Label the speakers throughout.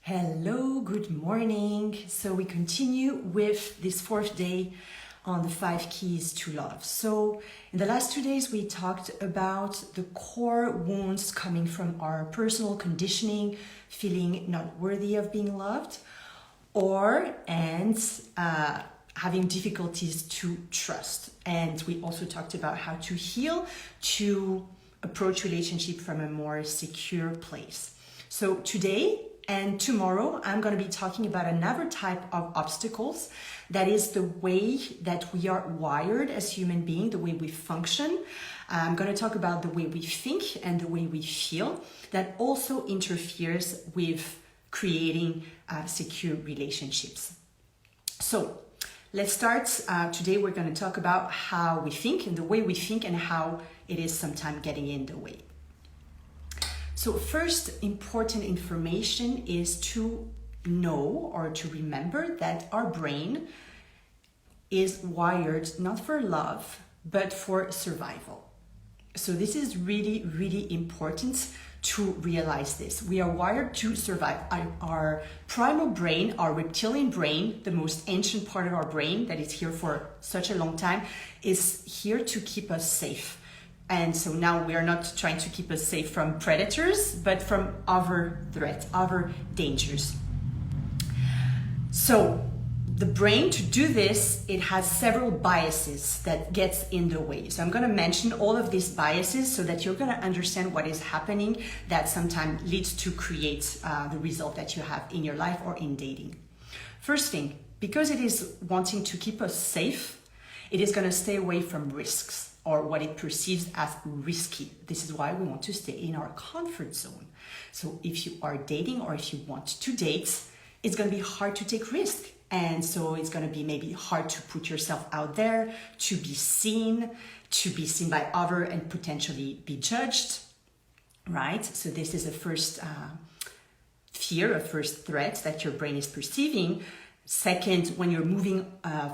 Speaker 1: Hello, good morning. So we continue with this fourth day on the 5 keys to love. So in the last 2 days, we talked about the core wounds coming from our personal conditioning, feeling not worthy of being loved, and having difficulties to trust. And we also talked about how to heal, to approach relationship from a more secure place. So today and tomorrow, I'm going to be talking about another type of obstacles. That is the way that we are wired as human beings, the way we function. I'm going to talk about the way we think and the way we feel that also interferes with creating secure relationships. So let's start. Today we're going to talk about how we think and the way we think and how it is sometimes getting in the way. So first important information is to know or to remember that our brain is wired not for love, but for survival. So this is really, really important to realize this. We are wired to survive. Our primal brain, our reptilian brain, the most ancient part of our brain that is here for such a long time, is here to keep us safe. And so now we are not trying to keep us safe from predators, but from other threats, other dangers. So the brain, to do this, it has several biases that gets in the way. So I'm going to mention all of these biases so that you're going to understand what is happening that sometimes leads to create the result that you have in your life or in dating. First thing, because it is wanting to keep us safe, it is going to stay away from risks, or what it perceives as risky. This is why we want to stay in our comfort zone. So if you are dating or if you want to date, it's going to be hard to take risk. And so it's going to be maybe hard to put yourself out there, to be seen by others and potentially be judged, right? So this is a first fear, a first threat that your brain is perceiving. Second, when you're moving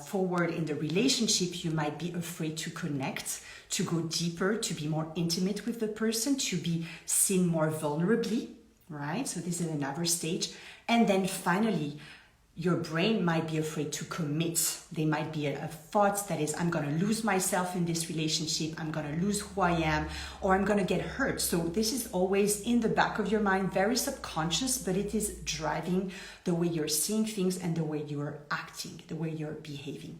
Speaker 1: forward in the relationship, you might be afraid to connect, to go deeper, to be more intimate with the person, to be seen more vulnerably, right? So this is another stage. And then finally, your brain might be afraid to commit. There might be a thought that is, I'm going to lose myself in this relationship, I'm going to lose who I am, or I'm going to get hurt. So this is always in the back of your mind, very subconscious, but it is driving the way you're seeing things and the way you're acting, the way you're behaving.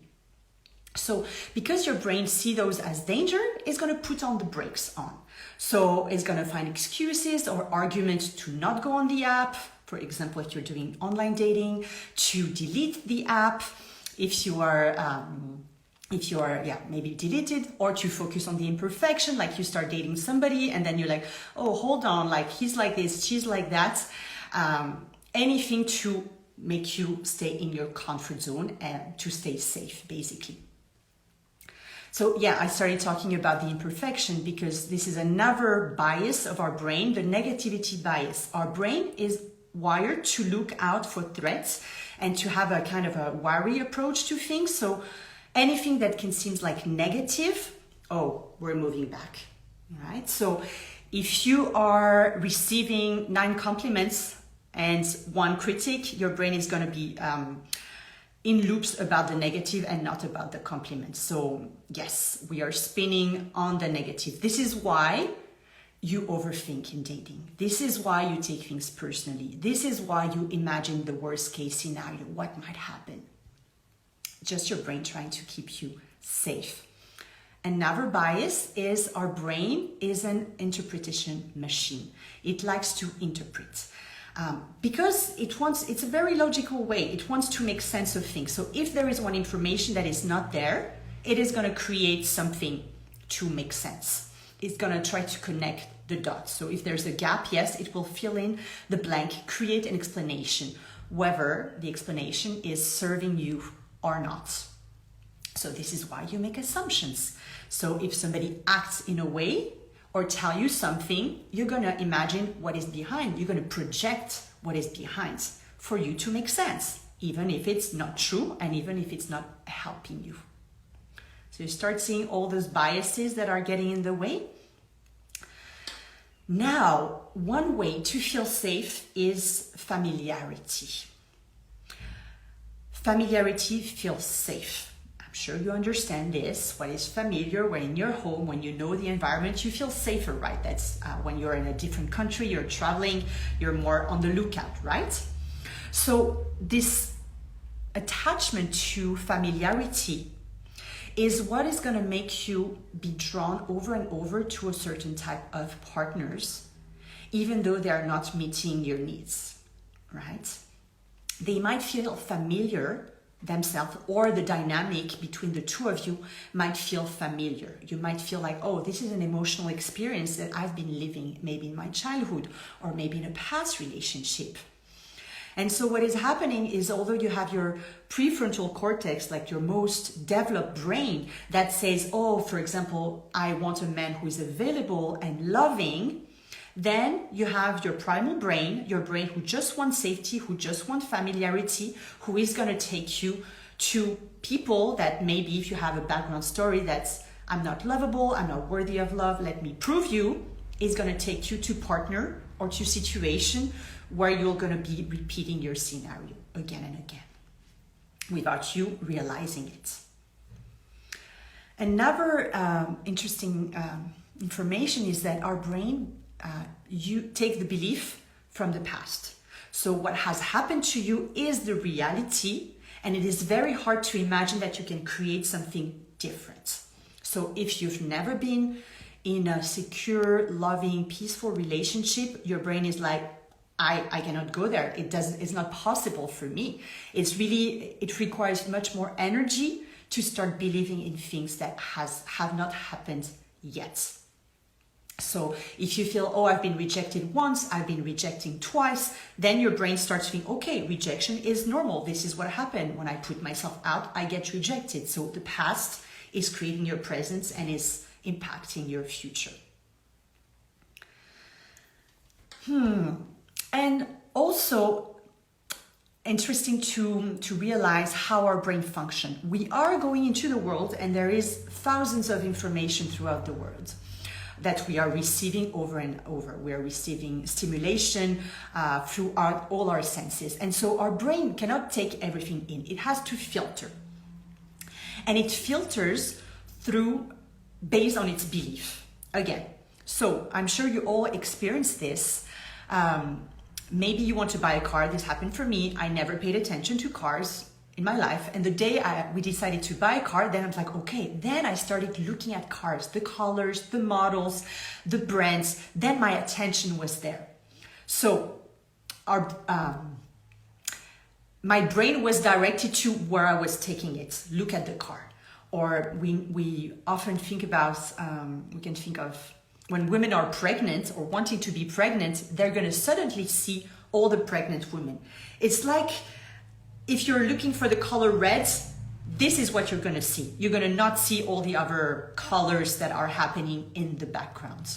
Speaker 1: So because your brain sees those as danger, it's going to put on the brakes on. So it's going to find excuses or arguments to not go on the app. For example, if you're doing online dating, to delete the app if you are maybe deleted, or to focus on the imperfection, like you start dating somebody and then you're like, oh, hold on, like he's like this, she's like that. Anything to make you stay in your comfort zone and to stay safe, basically. So I started talking about the imperfection because this is another bias of our brain, the negativity bias. Our brain is wired to look out for threats and to have a kind of a wary approach to things. So anything that can seem like negative, we're moving back, right? So if you are receiving 9 compliments and 1 critic, your brain is going to be in loops about the negative and not about the compliments. So yes, we are spinning on the negative. This is why you overthink in dating. This is why you take things personally. This is why you imagine the worst case scenario, what might happen. Just your brain trying to keep you safe. Another bias is our brain is an interpretation machine. It likes to interpret. Because it's a very logical way. It wants to make sense of things. So if there is one information that is not there, it is going to create something to make sense. It's going to try to connect the dots. So if there's a gap, yes, it will fill in the blank, create an explanation, whether the explanation is serving you or not. So this is why you make assumptions. So if somebody acts in a way or tell you something, you're going to imagine what is behind. You're going to project what is behind for you to make sense, even if it's not true and even if it's not helping you. So you start seeing all those biases that are getting in the way. Now, one way to feel safe is familiarity. Familiarity feels safe. I'm sure you understand this. What is familiar? When in your home, when you know the environment, you feel safer, right? That's when you're in a different country, you're traveling, you're more on the lookout, right? So this attachment to familiarity is what is going to make you be drawn over and over to a certain type of partners, even though they are not meeting your needs, right? They might feel familiar themselves, or the dynamic between the two of you might feel familiar. You might feel like, oh, this is an emotional experience that I've been living maybe in my childhood or maybe in a past relationship. And so what is happening is, although you have your prefrontal cortex, like your most developed brain, that says, oh, for example, I want a man who is available and loving, then you have your primal brain, your brain who just wants safety, who just wants familiarity, who is going to take you to people that maybe, if you have a background story that's, I'm not lovable, I'm not worthy of love, let me prove you, is going to take you to partner or to situation where you're going to be repeating your scenario again and again without you realizing it. Another interesting information is that our brain, you take the belief from the past. So what has happened to you is the reality, and it is very hard to imagine that you can create something different. So if you've never been in a secure, loving, peaceful relationship, your brain is like, I cannot go there. It's not possible for me. It requires much more energy to start believing in things that have not happened yet. So if you feel, oh, I've been rejected once, I've been rejecting twice, then your brain starts thinking, okay, rejection is normal. This is what happened. When I put myself out, I get rejected. So the past is creating your presence and is impacting your future. And also interesting to realize how our brain functions. We are going into the world, and there is thousands of information throughout the world that we are receiving over and over. We are receiving stimulation through all our senses. And so our brain cannot take everything in. It has to filter. And it filters based on its belief. Again, so I'm sure you all experience this. Maybe you want to buy a car. This happened for me. I never paid attention to cars in my life. And the day we decided to buy a car, then I was like, okay. Then I started looking at cars, the colors, the models, the brands. Then my attention was there. So my brain was directed to where I was taking it. Look at the car. Or we often think about, we can think of when women are pregnant or wanting to be pregnant, they're going to suddenly see all the pregnant women. It's like if you're looking for the color red, this is what you're going to see. You're going to not see all the other colors that are happening in the background.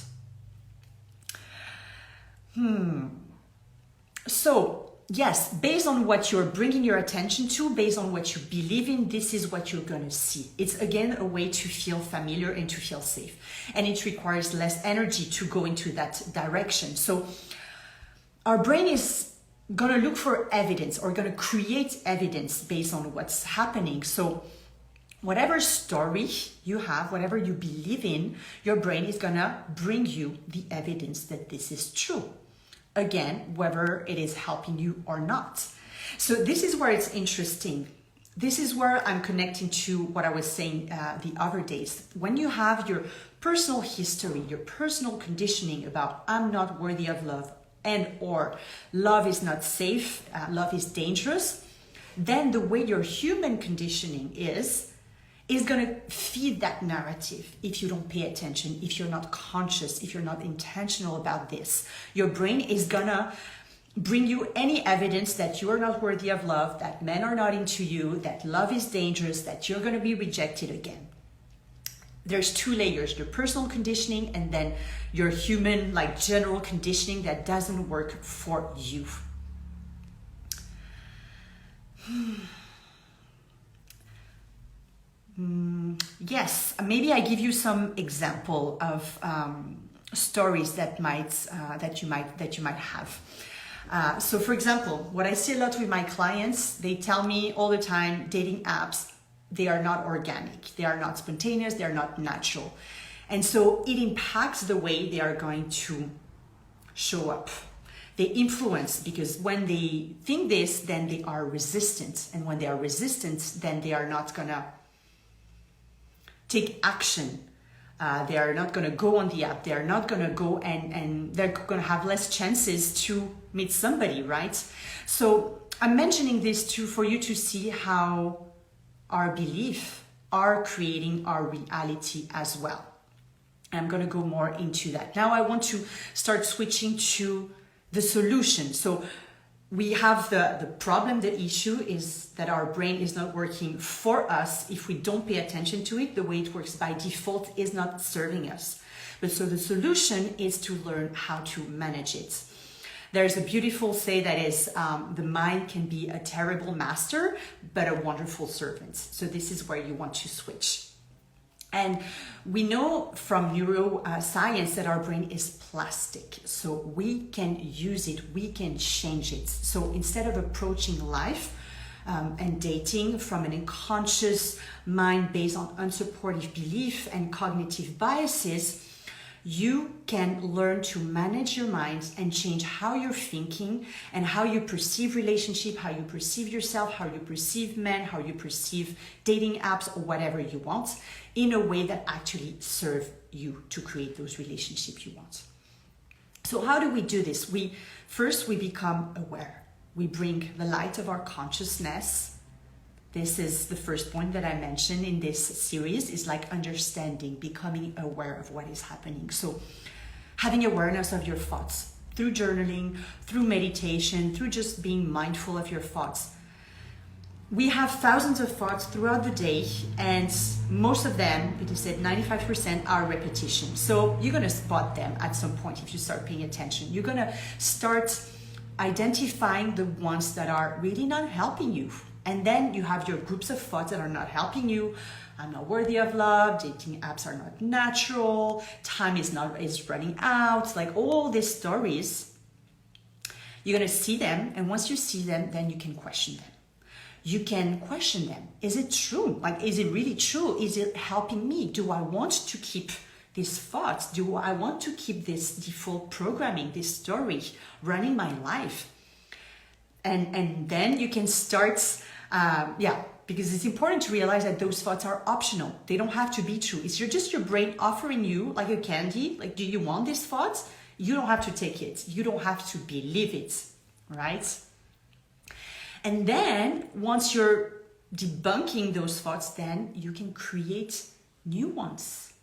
Speaker 1: So, yes, based on what you're bringing your attention to, based on what you believe in, this is what you're going to see. It's again a way to feel familiar and to feel safe. And it requires less energy to go into that direction. So our brain is going to look for evidence or going to create evidence based on what's happening. So whatever story you have, whatever you believe in, your brain is going to bring you the evidence that this is true. Again, whether it is helping you or not. So this is where it's interesting. This is where I'm connecting to what I was saying the other days. When you have your personal history, your personal conditioning about I'm not worthy of love and or love is not safe, love is dangerous, then the way your human conditioning is going to feed that narrative if you don't pay attention, if you're not conscious, if you're not intentional about this. Your brain is going to bring you any evidence that you are not worthy of love, that men are not into you, that love is dangerous, that you're going to be rejected again. There's two layers, your personal conditioning and then your human, like general conditioning that doesn't work for you. Yes, maybe I give you some example of stories that you might have. So for example, what I see a lot with my clients, they tell me all the time, dating apps, they are not organic, they are not spontaneous, they are not natural. And so it impacts the way they are going to show up. They influence, because when they think this, then they are resistant. And when they are resistant, then they are not gonna take action. They are not going to go on the app. They are not going to go and they're going to have less chances to meet somebody, right? So I'm mentioning this for you to see how our beliefs are creating our reality as well. I'm going to go more into that. Now I want to start switching to the solution. So we have the problem, the issue is that our brain is not working for us. If we don't pay attention to it, the way it works by default is not serving us. But so the solution is to learn how to manage it. There's a beautiful say that is, the mind can be a terrible master, but a wonderful servant. So this is where you want to switch. And we know from neuroscience that our brain is plastic. So we can use it, we can change it. So instead of approaching life and dating from an unconscious mind based on unsupportive belief and cognitive biases, you can learn to manage your mind and change how you're thinking and how you perceive relationship, how you perceive yourself, how you perceive men, how you perceive dating apps or whatever you want, in a way that actually serve you to create those relationships you want. So how do we do this? First we become aware. We bring the light of our consciousness. This is the first point that I mentioned in this series, is like understanding, becoming aware of what is happening. So having awareness of your thoughts through journaling, through meditation, through just being mindful of your thoughts. We have thousands of thoughts throughout the day, and most of them, it is said 95% are repetition. So you're gonna spot them at some point if you start paying attention. You're gonna start identifying the ones that are really not helping you. And then you have your groups of thoughts that are not helping you. I'm not worthy of love, dating apps are not natural, time is running out, like all these stories. You're gonna see them, and once you see them, then you can question them. You can question them. Is it true? Like, is it really true? Is it helping me? Do I want to keep these thoughts? Do I want to keep this default programming, this story running my life? And then you can start, because it's important to realize that those thoughts are optional. They don't have to be true. It's just your brain offering you like a candy. Like, do you want these thoughts? You don't have to take it. You don't have to believe it, right? And then once you're debunking those thoughts, then you can create new ones.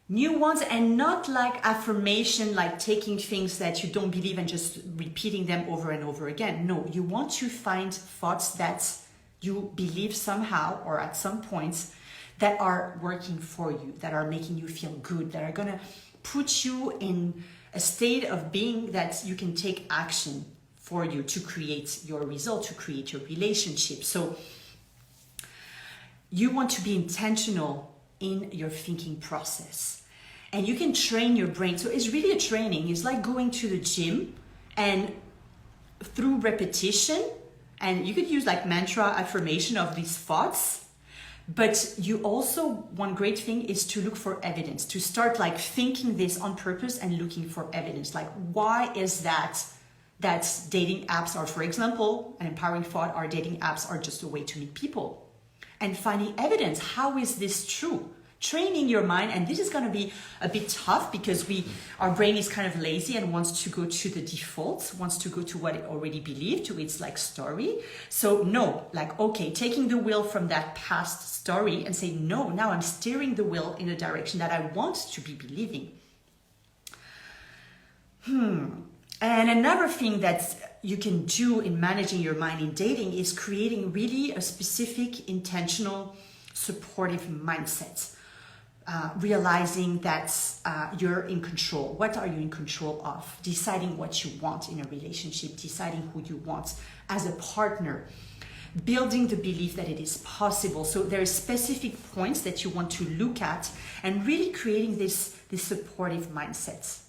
Speaker 1: New ones, and not like affirmation, like taking things that you don't believe and just repeating them over and over again. No, you want to find thoughts that you believe somehow or at some points that are working for you, that are making you feel good, that are gonna put you in a state of being that you can take action for you to create your result, to create your relationship. So you want to be intentional in your thinking process, and you can train your brain. So it's really a training. It's like going to the gym, and through repetition, and you could use like mantra affirmation of these thoughts, but you also, one great thing is to look for evidence, to start like thinking this on purpose and looking for evidence. Like, why is that dating apps are, for example, an empowering thought, our dating apps are just a way to meet people, and finding evidence. How is this true? Training your mind, and this is going to be a bit tough because our brain is kind of lazy and wants to go to the default, wants to go to what it already believed, to its like story. So no, like, okay, taking the wheel from that past story and say, no, now I'm steering the wheel in a direction that I want to be believing. And another thing that you can do in managing your mind in dating is creating really a specific, intentional, supportive mindset. Realizing that you're in control. What are you in control of? Deciding what you want in a relationship, deciding who you want as a partner, building the belief that it is possible. So there are specific points that you want to look at, and really creating this this supportive mindset.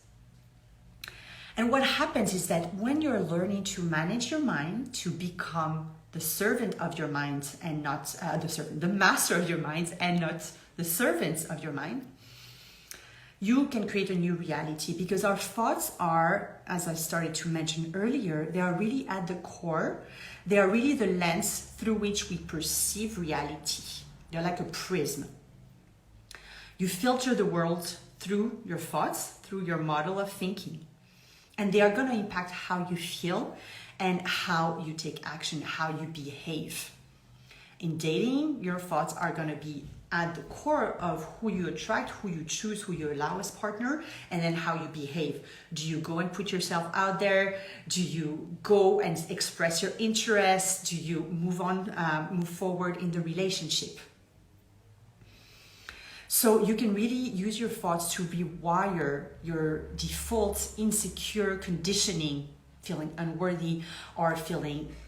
Speaker 1: And what happens is that when you're learning to manage your mind, to become the servant of your mind and not the master of your mind and not the servants of your mind, you can create a new reality, because our thoughts are, as I started to mention earlier, they are really at the core. They are really the lens through which we perceive reality. They're like a prism. You filter the world through your thoughts, through your model of thinking. And they are going to impact how you feel and how you take action, how you behave. In dating, your thoughts are going to be at the core of who you attract, who you choose, who you allow as partner, and then how you behave. Do you go and put yourself out there? Do you go and express your interests? Do you move forward in the relationship? So you can really use your thoughts to rewire your default insecure conditioning, feeling unworthy or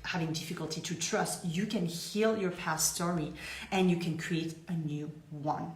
Speaker 1: having difficulty to trust. You can heal your past story and you can create a new one.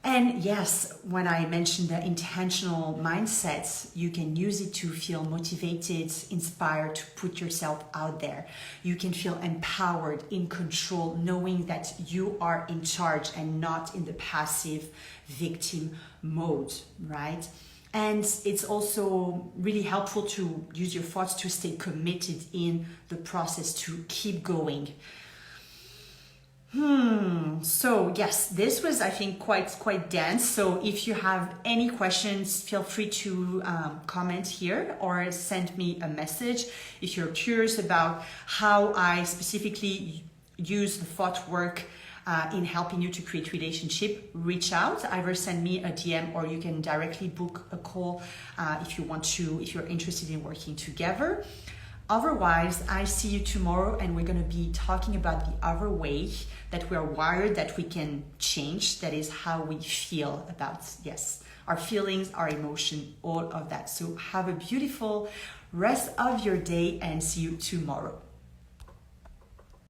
Speaker 1: And yes, when I mentioned the intentional mindsets, you can use it to feel motivated, inspired to put yourself out there. You can feel empowered, in control, knowing that you are in charge and not in the passive victim mode, right? And it's also really helpful to use your thoughts to stay committed in the process, to keep going. So yes, this was, I think, quite dense. So if you have any questions, feel free to comment here or send me a message. If you're curious about how I specifically use the thought work in helping you to create relationship, reach out, either send me a DM or you can directly book a call if you're interested in working together. Otherwise, I see you tomorrow and we're going to be talking about the other way that we are wired, that we can change. That is how we feel about, yes, our feelings, our emotion, all of that. So have a beautiful rest of your day and see you tomorrow.